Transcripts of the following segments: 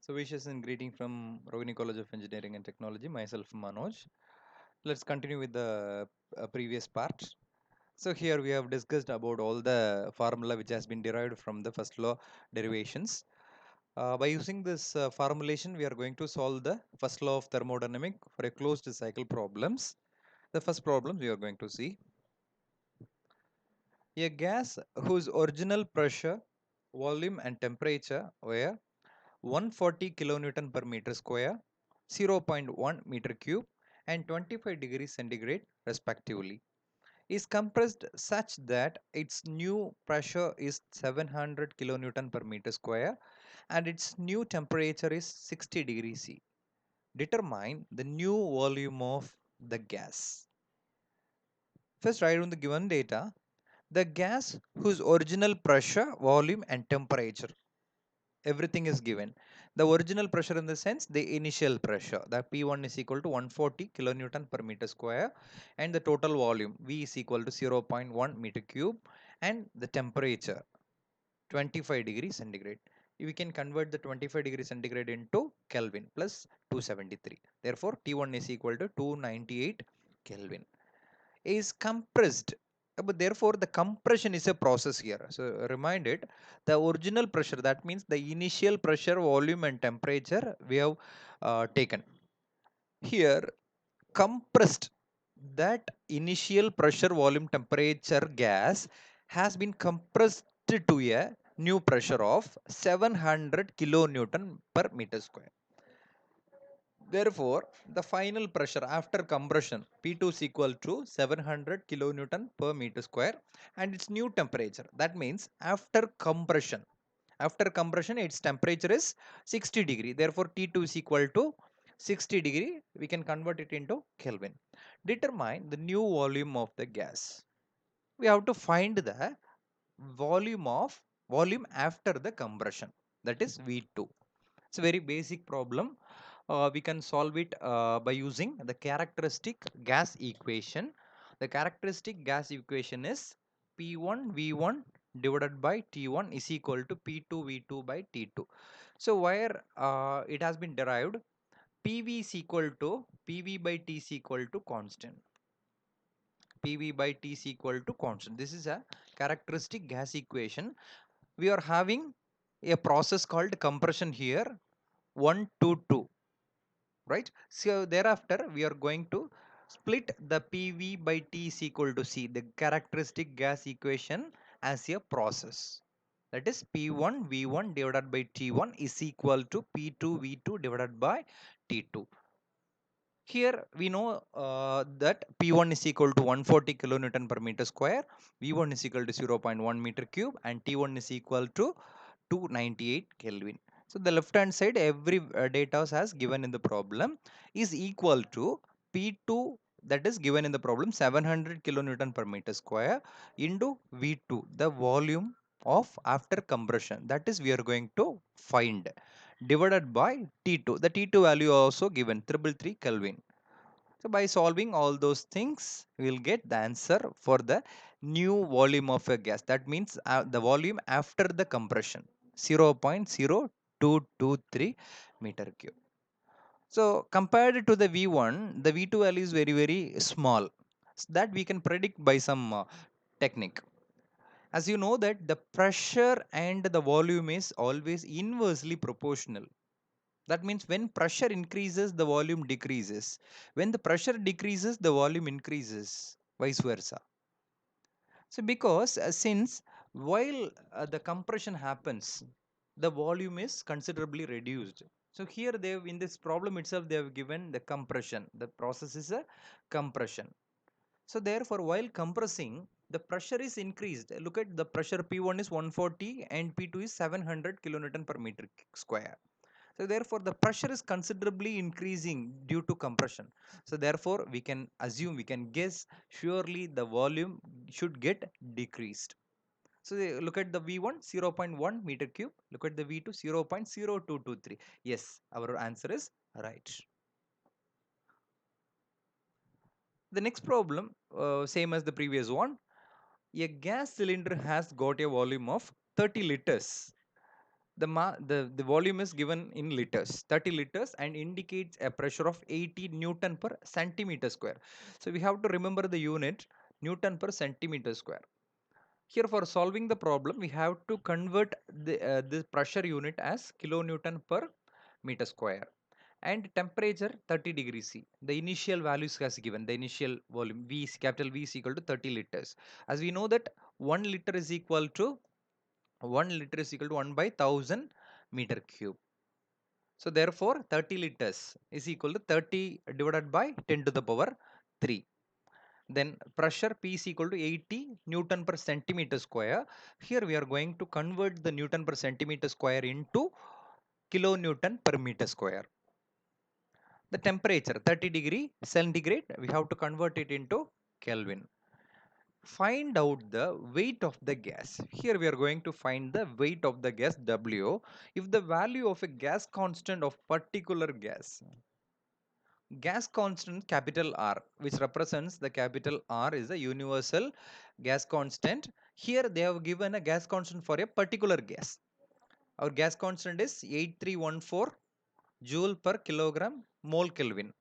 So wishes and greeting from Rohini College of Engineering and Technology. Myself Manoj. Let's continue with the previous part. So here we have discussed about all the formula which has been derived from the first law derivations. By using this formulation, we are going to solve the first law of thermodynamic for a closed cycle problems. The first problem we are going to see. A gas whose original pressure, volume and temperature were 140 kilonewton per meter square, 0.1 meter cube, and 25 degrees centigrade respectively, is compressed such that its new pressure is 700 kilonewton per meter square and its new temperature is 60 degrees C. Determine the new volume of the gas. First, write down the given data. The gas whose original pressure, volume, and temperature, everything is given. The original pressure in the sense the initial pressure, the P1 is equal to 140 kilonewton per meter square, and the total volume V is equal to 0.1 meter cube, and the temperature 25 degrees centigrade. We can convert the 25 degrees centigrade into Kelvin plus 273. Therefore, T1 is equal to 298 Kelvin. Is compressed. But therefore, the compression is a process here. So remind it, the original pressure, that means the initial pressure, volume, and temperature we have taken. Here, compressed, that initial pressure, volume, temperature gas has been compressed to a new pressure of 700 kilonewton per meter square. Therefore, the final pressure after compression P2 is equal to 700 kilonewton per meter square and its new temperature. That means after compression its temperature is 60 degree. Therefore, T2 is equal to 60 degree. We can convert it into Kelvin. Determine the new volume of the gas. We have to find the volume after the compression, that is V2. It's a very basic problem. We can solve it by using the characteristic gas equation. The characteristic gas equation is P1 V1 divided by T1 is equal to P2 V2 by T2. So where it has been derived, PV is equal to PV by T is equal to constant. PV by T is equal to constant. This is a characteristic gas equation. We are having a process called compression here, 1 to 2, right? So thereafter we are going to split the PV by T is equal to C, the characteristic gas equation, as a process. That is P1 V1 divided by T1 is equal to P2 V2 divided by T2. Here we know that P1 is equal to 140 kilonewton per meter square, V1 is equal to 0.1 meter cube, and T1 is equal to 298 Kelvin. So the left hand side, every data has given in the problem is equal to P2, that is given in the problem 700 kilonewton per meter square, into V2, the volume of after compression, that is we are going to find, divided by T2. The T2 value also given 333 Kelvin. So by solving all those things, we will get the answer for the new volume of a gas. That means the volume after the compression, 0.0223 meter cube. So compared to the V1, the V2 value is very, very small. That we can predict by some technique. As you know that the pressure and the volume is always inversely proportional. That means when pressure increases, the volume decreases. When the pressure decreases, the volume increases, vice versa. So because since while the compression happens, the volume is considerably reduced. So here they have, in this problem itself, they have given the compression. The process is a compression. So therefore, while compressing, the pressure is increased. Look at the pressure P1 is 140 and P2 is 700 kilonewton per meter square. So therefore, the pressure is considerably increasing due to compression. So therefore, we can assume, we can guess, surely the volume should get decreased. So look at the V1 0.1 meter cube. Look at the V2 0.0223. Yes, our answer is right. The next problem, same as the previous one. A gas cylinder has got a volume of 30 liters. the volume is given in liters, 30 liters, and indicates a pressure of 80 newton per centimeter square. So we have to remember the unit newton per centimeter square. Here for solving the problem, we have to convert this pressure unit as kilonewton per meter square, and temperature 30 degrees C. The initial values has given, the initial volume V, capital V is equal to 30 liters. As we know that 1 liter is equal to 1 by 1000 meter cube. So therefore 30 liters is equal to 30 divided by 10 to the power 3. Then pressure P is equal to 80 Newton per centimeter square. Here we are going to convert the Newton per centimeter square into kilonewton per meter square. The temperature 30 degree centigrade, we have to convert it into Kelvin. Find out the weight of the gas. Here we are going to find the weight of the gas W. If the value of a gas constant of particular gas constant capital R, which represents the capital R is the universal gas constant. Here they have given a gas constant for a particular gas. Our gas constant is 8314 joule per kilogram mole Kelvin.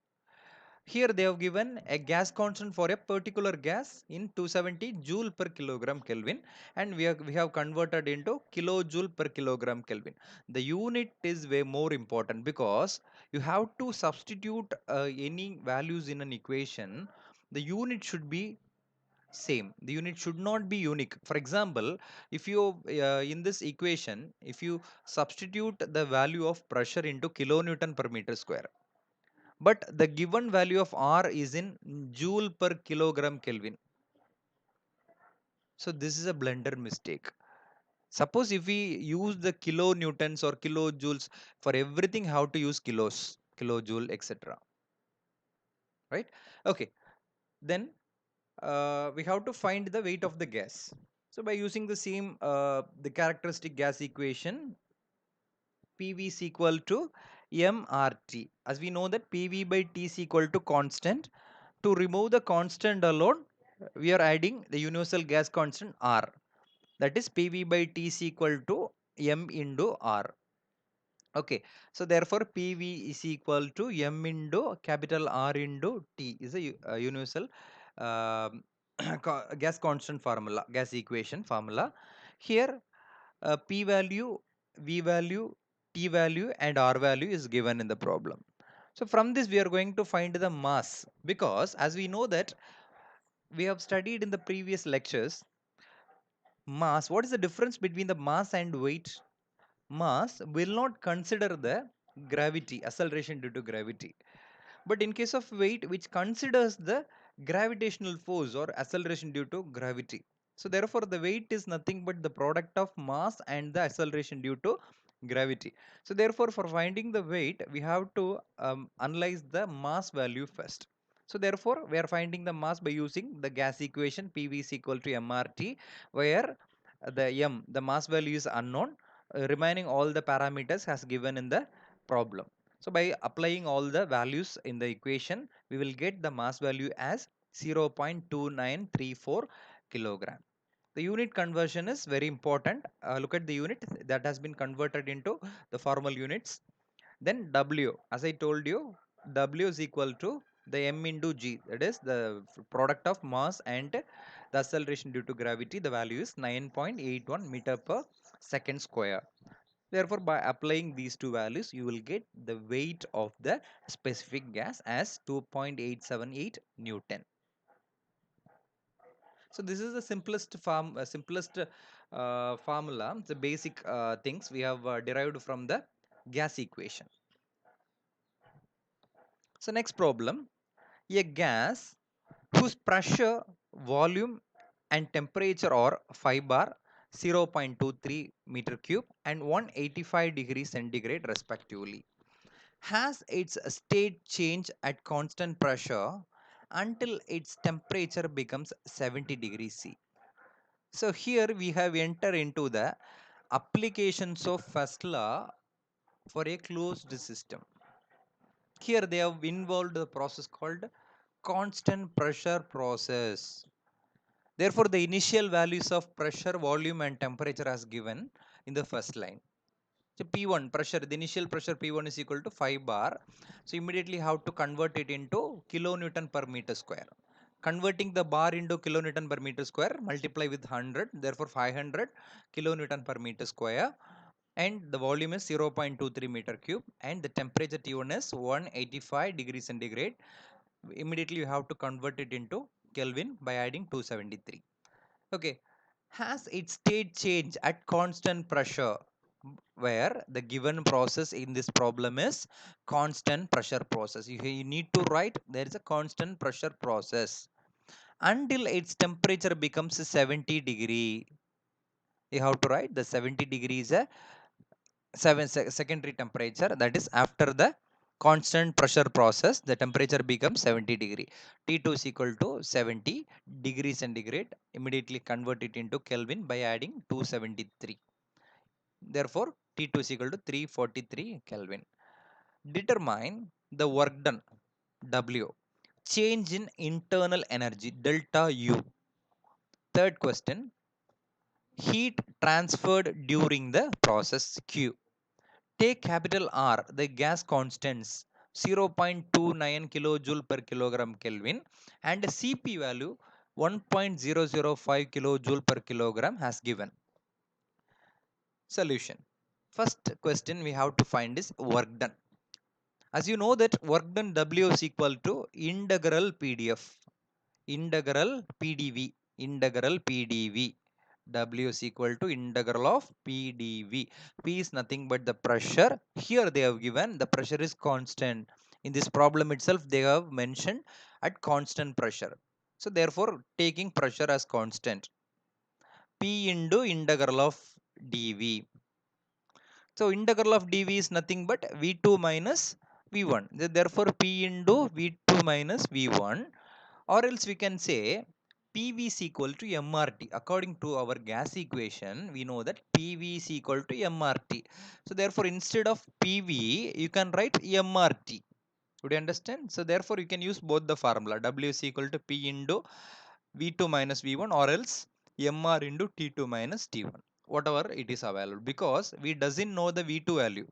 Here they have given a gas constant for a particular gas in 270 joule per kilogram Kelvin, and we have converted into kilojoule per kilogram Kelvin. The unit is way more important because you have to substitute any values in an equation. The unit should be same. The unit should not be unique. For example, if you in this equation, if you substitute the value of pressure into kilonewton per meter square, but the given value of R is in joule per kilogram Kelvin. So this is a blunder mistake. Suppose if we use the kilonewtons or kilojoules for everything, how to use kilos, kilojoule, etc. Right? Okay. Then we have to find the weight of the gas. So by using the same the characteristic gas equation, PV is equal to mRT. As we know that PV by T is equal to constant. To remove the constant alone, we are adding the universal gas constant R. That is PV by T is equal to M into R. Okay, so therefore PV is equal to M into capital R into T is a universal um, gas constant formula, gas equation formula. Here P value, V value, T value and R value is given in the problem. So from this we are going to find the mass, because as we know that we have studied in the previous lectures, mass, what is the difference between the mass and weight? Mass will not consider the gravity, acceleration due to gravity. But in case of weight, which considers the gravitational force or acceleration due to gravity. So therefore, the weight is nothing but the product of mass and the acceleration due to gravity. So therefore, for finding the weight, we have to analyze the mass value first. So therefore, we are finding the mass by using the gas equation PV is equal to mRT, where the mass value is unknown. Remaining all the parameters has given in the problem. So by applying all the values in the equation, we will get the mass value as 0.2934 kilogram. The unit conversion is very important. Look at the unit that has been converted into the formal units. Then W, as I told you, W is equal to the m into g, that is the product of mass and the acceleration due to gravity. The value is 9.81 meter per second square. Therefore, by applying these two values, you will get the weight of the specific gas as 2.878 Newton. So this is the simplest formula, the basic things we have derived from the gas equation. So next problem, a gas whose pressure, volume and temperature are 5 bar, 0.23 meter cube and 185 degrees centigrade respectively, has its state change at constant pressure until its temperature becomes 70 degrees C. So here we have entered into the applications of first law for a closed system. Here they have involved the process called constant pressure process. Therefore, the initial values of pressure, volume and temperature as given in the first line. So P1 pressure, the initial pressure P1 is equal to 5 bar. So immediately how to convert it into kilonewton per meter square. Converting the bar into kilonewton per meter square, multiply with 100, therefore 500 kilonewton per meter square, and the volume is 0.23 meter cube, and the temperature T1 is 185 degrees centigrade. Immediately you have to convert it into Kelvin by adding 273. Okay, has its state change at constant pressure, where the given process in this problem is constant pressure process. You need to write there is a constant pressure process until its temperature becomes 70 degree. You have to write the 70 degree is a secondary temperature, that is after the constant pressure process the temperature becomes 70 degree. T2 is equal to 70 degrees centigrade. Immediately convert it into Kelvin by adding 273. Therefore T2 is equal to 343 Kelvin. Determine the work done W, change in internal energy delta U. Third question, heat transferred during the process Q. Take capital R, the gas constants 0.29 kilojoule per kilogram Kelvin, and Cp value 1.005 kilojoule per kilogram has given. Solution. First question we have to find is work done. As you know that work done W is equal to integral PDF, integral PdV, integral PdV. W is equal to integral of PdV. P is nothing but the pressure. Here they have given the pressure is constant. In this problem itself they have mentioned at constant pressure. So therefore taking pressure as constant. P into integral of dV. So integral of dV is nothing but V2 minus V1. Therefore P into V2 minus V1, or else we can say PV is equal to MRT. According to our gas equation, we know that PV is equal to MRT. So therefore instead of PV, you can write MRT. Would you understand? So therefore you can use both the formula. W is equal to P into V2 minus V1, or else MR into T2 minus T1. Whatever it is available, because we doesn't know the V2 value.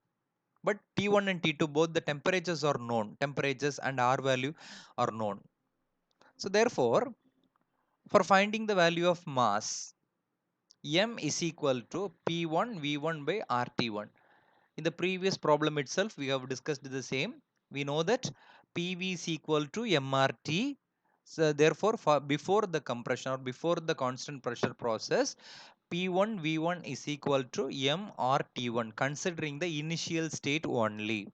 But T1 and T2 both the temperatures are known. Temperatures and R value are known. So therefore, for finding the value of mass, M is equal to P1 V1 by RT1. In the previous problem itself, we have discussed the same. We know that PV is equal to MRT. So therefore, before the compression or before the constant pressure process, P1 V1 is equal to MRT1, considering the initial state only.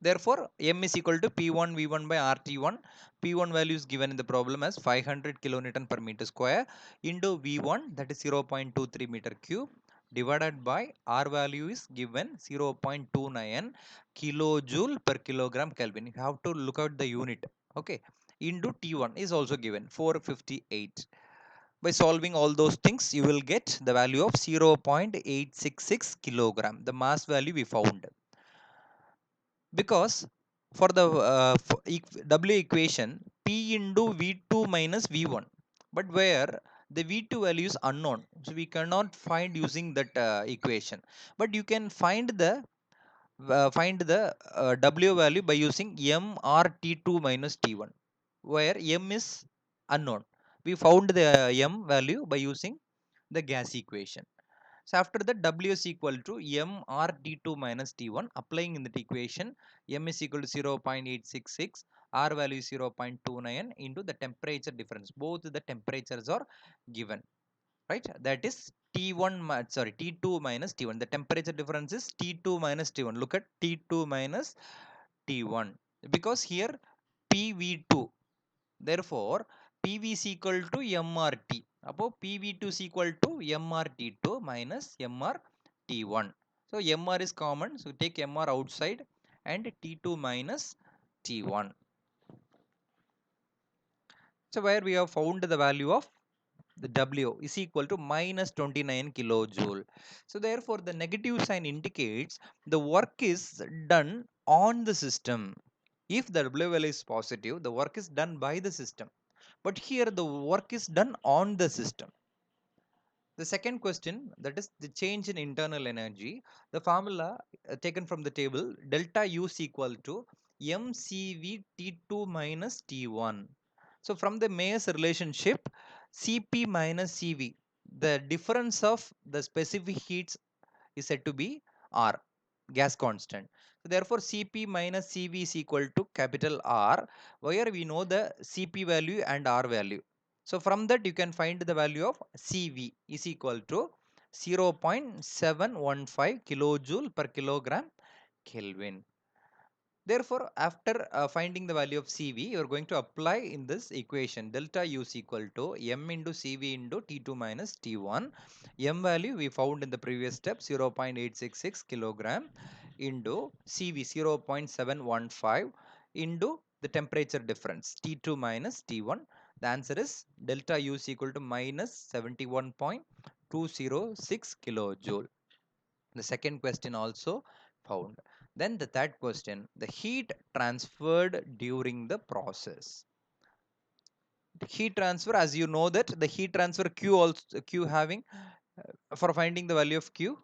Therefore, M is equal to P1 V1 by RT1. P1 value is given in the problem as 500 kilonewton per meter square into V1, that is 0.23 meter cube, divided by R value is given 0.29 kilojoule per kilogram Kelvin. You have to look out the unit. Okay. Into T1 is also given 458. By solving all those things, you will get the value of 0.866 kilogram, the mass value we found. Because for the W equation, P into V2 minus V1, but where the V2 value is unknown, so we cannot find using that equation. But you can find the W value by using MRT2 minus T1, where M is unknown. We found the M value by using the gas equation. So after that, W is equal to MRT2 minus T1. Applying in that equation, M is equal to 0.866, R value is 0.29 into the temperature difference. Both the temperatures are given, right? That is T2 minus T1. The temperature difference is T2 minus T1. Look at T2 minus T1, because here PV2. Therefore, PV is equal to MRT. Appo PV2 is equal to MRT2 minus MRT1. So MR is common. So take MR outside and T2 minus T1. So where we have found the value of the W is equal to minus 29 kilojoule. So therefore the negative sign indicates the work is done on the system. If the W value is positive, the work is done by the system. But here the work is done on the system. The second question, that is the change in internal energy. The formula taken from the table, delta U is equal to mCV T2 minus T1. So from the Mays relationship, Cp minus Cv, the difference of the specific heats is said to be R, gas constant. So therefore, Cp minus Cv is equal to capital R, where we know the Cp value and R value. So from that, you can find the value of Cv is equal to 0.715 kilojoule per kilogram Kelvin. Therefore, after finding the value of Cv, you are going to apply in this equation delta U is equal to m into Cv into T2 minus T1. M value we found in the previous step 0.866 kilogram into Cv 0.715 into the temperature difference T2 minus T1. The answer is delta U is equal to minus 71.206 kilojoule. The second question also found. Then the third question, the heat transferred during the process. The heat transfer, as you know that the heat transfer Q also Q having for finding the value of Q,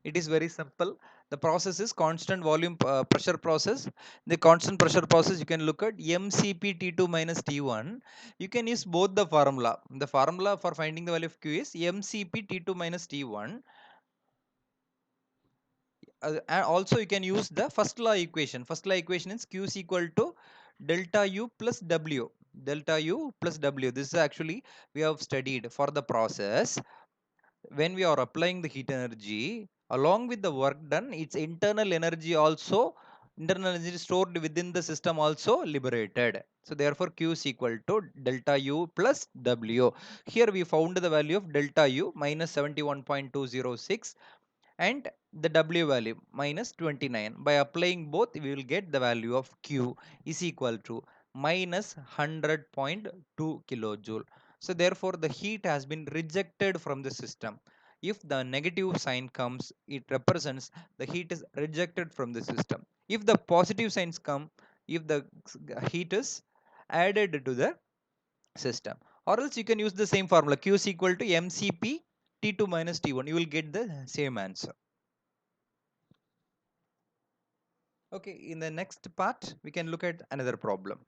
it is very simple. The process is constant volume pressure process. The constant pressure process, you can look at mCp T2 minus T1. You can use both the formula. The formula for finding the value of Q is mCp T2 minus T1. And also you can use the first law equation. First law equation is Q is equal to delta U plus W. Delta U plus W. This is actually we have studied for the process. When we are applying the heat energy, along with the work done, its internal energy stored within the system also liberated. So therefore Q is equal to delta U plus W. Here we found the value of delta U minus 71.206 and the W value minus 29. By applying both, we will get the value of Q is equal to minus 100.2 kilojoule. So therefore, the heat has been rejected from the system. If the negative sign comes, it represents the heat is rejected from the system. If the positive signs come, if the heat is added to the system. Or else you can use the same formula Q is equal to mCp T2 minus T1. You will get the same answer. Okay, in the next part, we can look at another problem.